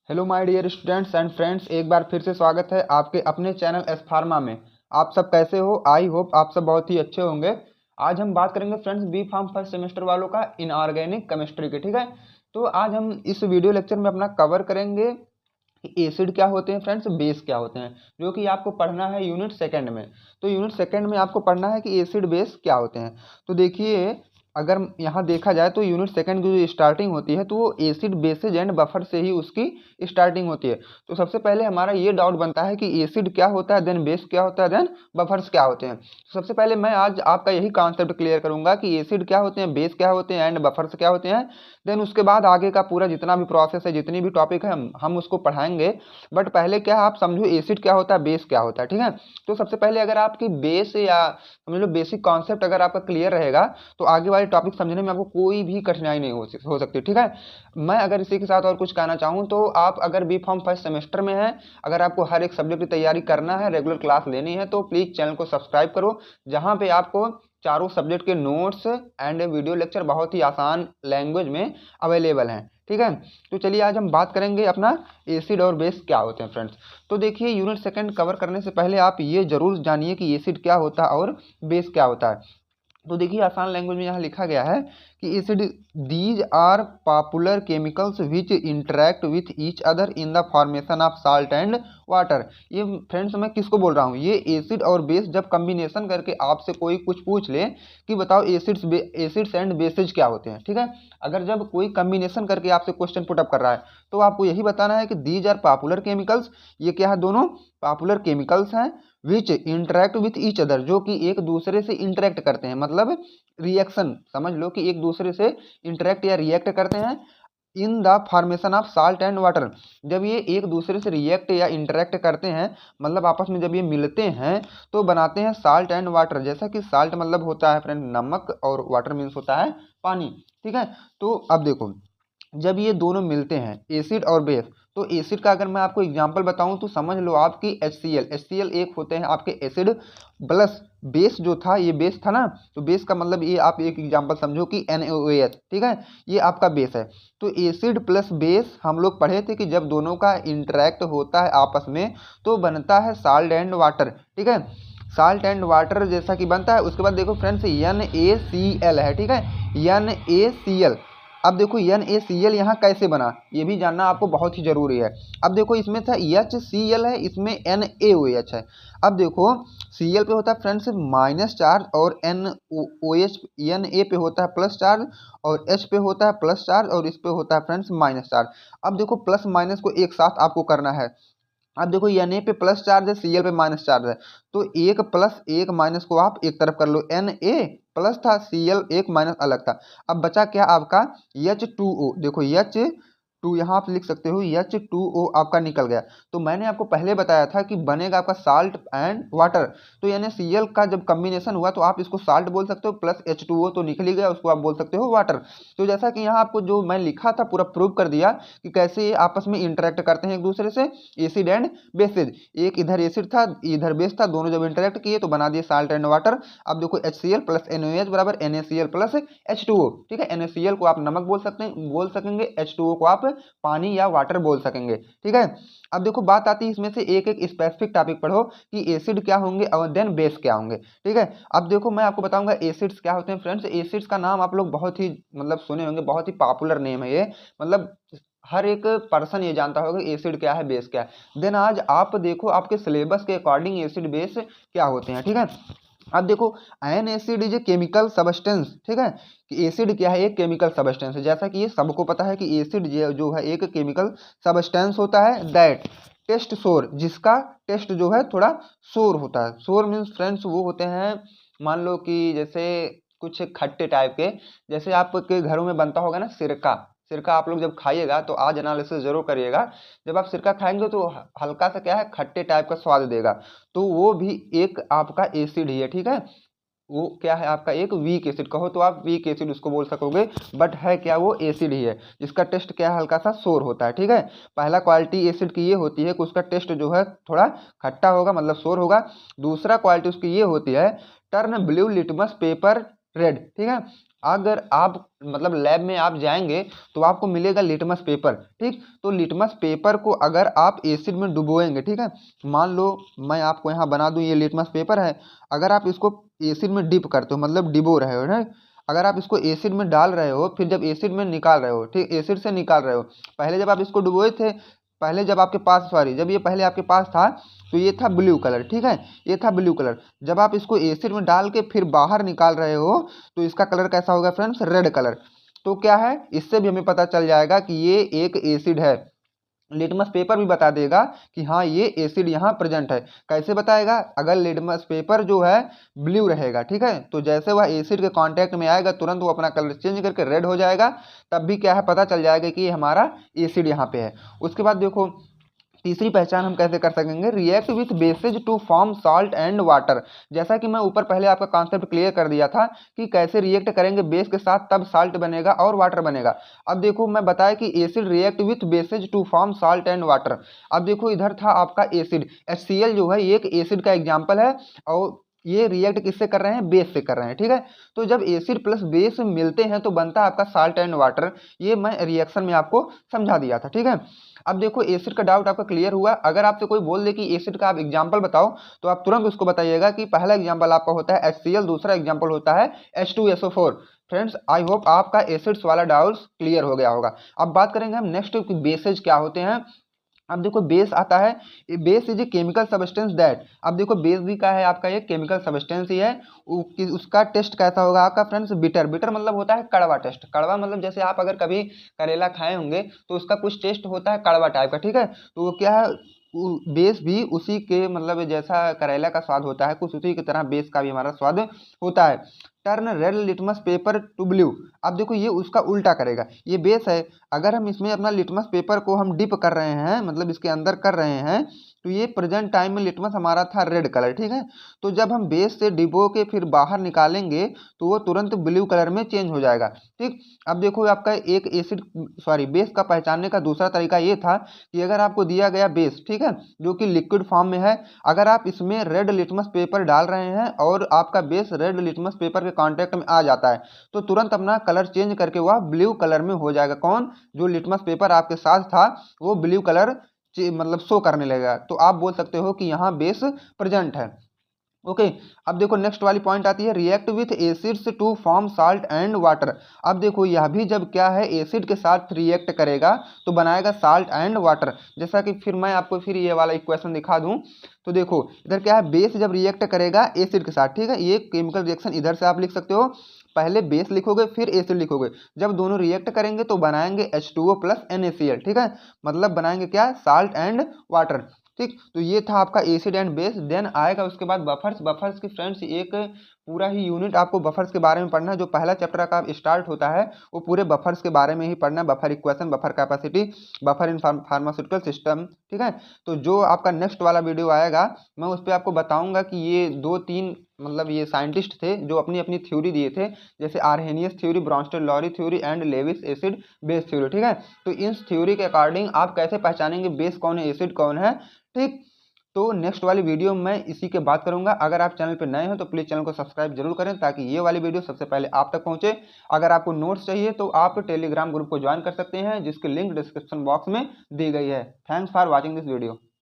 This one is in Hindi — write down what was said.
Hello my dear students and friends, एक बार फिर से स्वागत है आपके अपने चैनल एस फार्मा में। आप सब कैसे हो? आई होप आप सब बहुत ही अच्छे होंगे। आज हम बात करेंगे friends B pharm first semester वालों का इनऑर्गेनिक केमिस्ट्री की। ठीक है, तो आज हम इस वीडियो लेक्चर में अपना कवर करेंगे कि एसिड क्या होते हैं फ्रेंड्स, बेस क्या होते हैं, जो कि आपको पढ़ना है यूनिट सेकंड में। तो यूनिट सेकंड में आपको पढ़ना है कि एसिड बेस क्या होते हैं। तो देखिए, अगर यहाँ देखा जाए तो यूनिट सेकंड की जो स्टार्टिंग होती है तो वो एसिड बेसेज एंड बफर से ही उसकी स्टार्टिंग होती है। तो सबसे पहले हमारा ये डाउट बनता है कि एसिड क्या होता है, देन बेस क्या होता है, देन बफर्स क्या होते हैं। तो सबसे पहले मैं आज आपका यही कॉन्सेप्ट क्लियर करूंगा कि एसिड क्या होते हैं, बेस क्या होते हैं एंड बफर्स क्या होते हैं। देन उसके बाद आगे का पूरा जितना भी प्रोसेस है, जितनी भी टॉपिक है हम उसको पढ़ाएंगे। बट पहले क्या है, आप समझो एसिड क्या होता है, बेस क्या होता है। ठीक है, तो सबसे पहले अगर आपकी बेस या समझ लो बेसिक कॉन्सेप्ट अगर आपका क्लियर रहेगा तो आगे वाले टॉपिक समझने में आपको कोई भी कठिनाई नहीं हो सकती। ठीक है, मैं अगर इसी के साथ और कुछ कहना चाहूँ तो आप अगर बी फॉर्म फर्स्ट सेमेस्टर में है, अगर आपको हर एक सब्जेक्ट की तैयारी करना है, रेगुलर क्लास लेनी है, तो प्लीज़ चैनल को सब्सक्राइब करो, जहाँ पे आपको चारों सब्जेक्ट के नोट्स एंड वीडियो लेक्चर बहुत ही आसान लैंग्वेज में अवेलेबल हैं। ठीक है, तो चलिए आज हम बात करेंगे अपना एसिड और बेस क्या होते हैं फ्रेंड्स। तो देखिए, यूनिट सेकंड कवर करने से पहले आप ये जरूर जानिए कि एसिड क्या होता है और बेस क्या होता है। तो देखिए, आसान लैंग्वेज में यहाँ लिखा गया है कि acid these are popular chemicals which interact with each other in the formation of salt and water. ये फ्रेंड्स मैं किसको बोल रहा हूँ, ये एसिड और बेस जब कम्बिनेशन करके आपसे कोई कुछ पूछ ले कि बताओ एसिड्स एंड बेसिज क्या होते हैं। ठीक है, अगर जब कोई कम्बिनेशन करके आपसे क्वेश्चन पुटअप कर रहा है तो आपको यही बताना है कि दीज आर पॉपुलर केमिकल्स, ये क्या है, दोनों पॉपुलर केमिकल्स हैं, विच इंटरेक्ट विथ ईच अदर, जो कि एक दूसरे से इंटरेक्ट करते हैं, मतलब रिएक्शन समझ लो कि एक दूसरे से इंटरेक्ट या रिएक्ट करते हैं इन the formation of salt and water. जब ये एक दूसरे से रिएक्ट या इंटरेक्ट करते हैं, मतलब आपस में जब ये मिलते हैं तो बनाते हैं साल्ट एंड वाटर। जैसा कि साल्ट मतलब होता है फ्रेंड नमक और वाटर मीन्स होता है पानी। ठीक है, तो अब देखो, जब ये दोनों मिलते हैं एसिड और बेस, तो एसिड का अगर मैं आपको एग्जांपल बताऊं तो समझ लो आपकी HCl एक होते हैं आपके एसिड, प्लस बेस जो था ये बेस था ना, तो बेस का मतलब ये आप एक एग्जांपल समझो कि NaOH। ठीक है, ये आपका बेस है। तो एसिड प्लस बेस हम लोग पढ़े थे कि जब दोनों का इंटरेक्ट होता है आपस में तो बनता है साल्ट एंड वाटर। ठीक है, साल्ट एंड वाटर जैसा कि बनता है, उसके बाद देखो फ्रेंड्स NaCl है। ठीक है, NaCl। अब देखो NaCl यहाँ कैसे बना, ये भी जानना आपको बहुत ही जरूरी है। अब देखो, इसमें था HCl है, इसमें NaOH है। अब देखो, Cl पे होता है फ्रेंड्स माइनस चार्ज और NOH Na पे होता है प्लस चार्ज और H पे होता है प्लस चार्ज और इस पे होता है फ्रेंड्स माइनस चार्ज। अब देखो, प्लस माइनस को एक साथ आपको करना है। अब देखो, Na पे प्लस चार्ज है, Cl पे माइनस चार्ज है, तो एक प्लस एक माइनस को आप एक तरफ कर लो। Na प्लस था, Cl एक माइनस अलग था। अब बचा क्या आपका H2O। देखो H2 यहाँ आप लिख सकते हो, H2O आपका निकल गया। तो मैंने आपको पहले बताया था कि बनेगा आपका साल्ट एंड वाटर। तो यानी Cl का जब कम्बिनेशन हुआ तो आप इसको साल्ट बोल सकते हो, प्लस H2O तो निकल ही गया, उसको आप बोल सकते हो वाटर। तो जैसा कि यहाँ आपको जो मैं लिखा था पूरा प्रूव कर दिया कि कैसे ये आपस में इंटरेक्ट करते हैं एक दूसरे से, एसिड एंड बेसिज। एक इधर एसिड था इधर बेस था, दोनों जब इंटरेक्ट किए तो बना दिए साल्ट एंड वाटर। अब देखो, HCl प्लस NaOH बराबर NaCl प्लस H2O। ठीक है, NaCl को आप नमक बोल सकेंगे, H2O को आप पानी या वाटर बोल सकेंगे। ठीक है, अब देखो बात आती है इसमें से एक एक स्पेसिफिक टॉपिक पढ़ो कि एसिड क्या होंगे और देन बेस क्या होंगे। ठीक है, अब देखो मैं आपको बताऊंगा एसिड्स क्या होते हैं फ्रेंड्स। एसिड्स का नाम आप लोग बहुत ही मतलब सुने होंगे, बहुत ही पॉपुलर नेम है ये, मतलब हर एक पर्सन ये जानता होगा एसिड क्या है, बेस क्या है। देन आज आप देखो आपके सिलेबस के अकॉर्डिंग एसिड बेस क्या होते हैं। ठीक है, अब देखो, N acid is a chemical substance. ठीक है, कि एसिड क्या है, एक केमिकल सबस्टेंस है। जैसा कि ये सबको पता है कि एसिड जो है एक केमिकल सबस्टेंस होता है दैट टेस्ट सोर, जिसका टेस्ट जो है थोड़ा सोर होता है। सोर मीन्स फ्रेंड्स वो होते हैं, मान लो कि जैसे कुछ खट्टे टाइप के, जैसे आपके घरों में बनता होगा ना सिरका। सिरका आप लोग जब खाइएगा तो आज एनालिसिस जरूर करिएगा, जब आप सिरका खाएंगे तो हल्का सा क्या है, खट्टे टाइप का स्वाद देगा। तो वो भी एक आपका एसिड ही है। ठीक है, वो क्या है आपका एक वीक एसिड, कहो तो आप वीक एसिड उसको बोल सकोगे, बट है क्या, वो एसिड ही है, जिसका टेस्ट क्या है, हल्का सा सोर होता है। ठीक है, पहला क्वालिटी एसिड की ये होती है कि उसका टेस्ट जो है थोड़ा खट्टा होगा, मतलब सोर होगा। दूसरा क्वालिटी उसकी ये होती है, turn blue litmus paper red. ठीक है, अगर आप मतलब लैब में आप जाएंगे तो आपको मिलेगा लिटमस पेपर, ठीक। तो लिटमस पेपर को अगर आप एसिड में डुबोएंगे, ठीक है, मान लो मैं आपको यहाँ बना दूं, ये लिटमस पेपर है, अगर आप इसको एसिड में डिप करते हो मतलब डिबो रहे हो, ठीक, अगर आप इसको एसिड में डाल रहे हो फिर जब एसिड में निकाल रहे हो, ठीक, एसिड से निकाल रहे हो, पहले जब आप इसको डुबोए थे, पहले जब आपके पास सॉरी जब ये पहले आपके पास था तो ये था ब्लू कलर, ठीक है, ये था ब्लू कलर। जब आप इसको एसिड में डाल के फिर बाहर निकाल रहे हो तो इसका कलर कैसा होगा फ्रेंड्स, रेड कलर। तो क्या है, इससे भी हमें पता चल जाएगा कि ये एक एसिड है। लिटमस पेपर भी बता देगा कि हाँ ये एसिड यहाँ प्रेजेंट है। कैसे बताएगा, अगर लिटमस पेपर जो है ब्लू रहेगा, ठीक है, तो जैसे वह एसिड के कांटेक्ट में आएगा तुरंत वो अपना कलर चेंज करके रेड हो जाएगा, तब भी क्या है पता चल जाएगा कि ये हमारा एसिड यहाँ पे है। उसके बाद देखो तीसरी पहचान हम कैसे कर सकेंगे, react with bases to form salt and water. जैसा कि मैं ऊपर पहले आपका कॉन्सेप्ट क्लियर कर दिया था कि कैसे रिएक्ट करेंगे बेस के साथ, तब साल्ट बनेगा और वाटर बनेगा। अब देखो मैं बताया कि acid react with bases to form salt and water. अब देखो इधर था आपका एसिड, HCl जो है ये एक एसिड का एग्जाम्पल है, और ये रिएक्ट किससे कर रहे हैं, बेस से कर रहे हैं, ठीक है। तो जब एसिड प्लस बेस मिलते हैं तो बनता है आपका साल्ट एंड वाटर। ये मैं रिएक्शन में आपको समझा दिया था, ठीक है। अब देखो एसिड का डाउट आपका क्लियर हुआ। अगर आपसे कोई बोल दे कि एसिड का आप एग्जांपल बताओ तो आप तुरंत उसको बताइएगा कि पहला एग्जांपल आपका होता है HCl, दूसरा एग्जांपल होता है H2SO4। फ्रेंड्स आई होप आपका एसिड्स वाला डाउट्स क्लियर हो गया होगा। अब बात करेंगे हम नेक्स्ट कि बेसेज क्या होते हैं। अब देखो बेस आता है, base is a chemical substance that. अब देखो बेस भी क्या है आपका, ये केमिकल सब्सटेंस ही है। उसका टेस्ट कैसा होगा आपका फ्रेंड्स, बिटर। बिटर मतलब होता है कड़वा टेस्ट। कड़वा मतलब जैसे आप अगर कभी करेला खाए होंगे तो उसका कुछ टेस्ट होता है कड़वा टाइप का, ठीक है। तो वो क्या है, बेस भी उसी के मतलब जैसा करेला का स्वाद होता है, कुछ उसी की तरह बेस का भी हमारा स्वाद होता है। Turn red litmus paper two blue. अब देखो ये उसका उल्टा करेगा, ये बेस है, अगर हम इसमें अपना लिटमस पेपर को हम डिप कर रहे हैं मतलब इसके अंदर कर रहे हैं तो ये प्रेजेंट टाइम में लिटमस हमारा था रेड कलर, ठीक है। तो जब हम बेस से डिबो के फिर बाहर निकालेंगे तो वो तुरंत ब्लू कलर में चेंज हो जाएगा, ठीक। अब देखो आपका एक एसिड सॉरी बेस का पहचानने का दूसरा तरीका ये था कि अगर आपको दिया गया बेस, ठीक है, जो कि लिक्विड फॉर्म में है, अगर आप इसमें रेड लिटमस पेपर डाल रहे हैं और आपका बेस रेड लिटमस पेपर के कांटेक्ट में आ जाता है तो तुरंत अपना कलर चेंज करके वह ब्लू कलर में हो जाएगा। कौन, जो लिटमस पेपर आपके साथ था वो ब्लू कलर मतलब शो करने लगेगा। तो आप बोल सकते हो कि यहाँ बेस प्रेजेंट है। ओके। अब देखो नेक्स्ट वाली पॉइंट आती है, react with acids to form salt and water. अब देखो यह भी जब क्या है एसिड के साथ रिएक्ट करेगा तो बनाएगा साल्ट एंड वाटर। जैसा कि फिर मैं आपको फिर ये वाला इक्वेशन दिखा दूं तो देखो इधर क्या है, बेस जब रिएक्ट करेगा एसिड के साथ, ठीक है, ये केमिकल रिएक्शन इधर से आप लिख सकते हो, पहले बेस लिखोगे फिर एसिड लिखोगे, जब दोनों रिएक्ट करेंगे तो बनाएंगे H2O प्लस NaCl, ठीक है, मतलब बनाएंगे क्या, साल्ट एंड वाटर, ठीक। तो ये था आपका एसिड एंड बेस। देन आएगा उसके बाद बफर्स। बफर्स की फ्रेंड्स एक पूरा ही यूनिट आपको बफर्स के बारे में पढ़ना है। जो पहला चैप्टर का स्टार्ट होता है वो पूरे बफर्स के बारे में ही पढ़ना है, buffer equation, buffer capacity, buffer in pharmaceutical system, ठीक है। तो जो आपका नेक्स्ट वाला वीडियो आएगा मैं उस पर आपको बताऊंगा कि ये 2-3 मतलब ये साइंटिस्ट थे जो अपनी अपनी थ्योरी दिए थे, जैसे Arrhenius theory, Bronsted Lowry theory and Lewis acid base theory, ठीक है। तो इस थ्योरी के अकॉर्डिंग आप कैसे पहचानेंगे बेस कौन है एसिड कौन है, ठीक। तो नेक्स्ट वाली वीडियो में मैं इसी के बात करूंगा। अगर आप चैनल पर नए हो तो प्लीज़ चैनल को सब्सक्राइब जरूर करें ताकि ये वाली वीडियो सबसे पहले आप तक पहुंचे। अगर आपको नोट्स चाहिए तो आप टेलीग्राम ग्रुप को ज्वाइन कर सकते हैं जिसकी लिंक डिस्क्रिप्शन बॉक्स में दी गई है। Thanks for watching this video.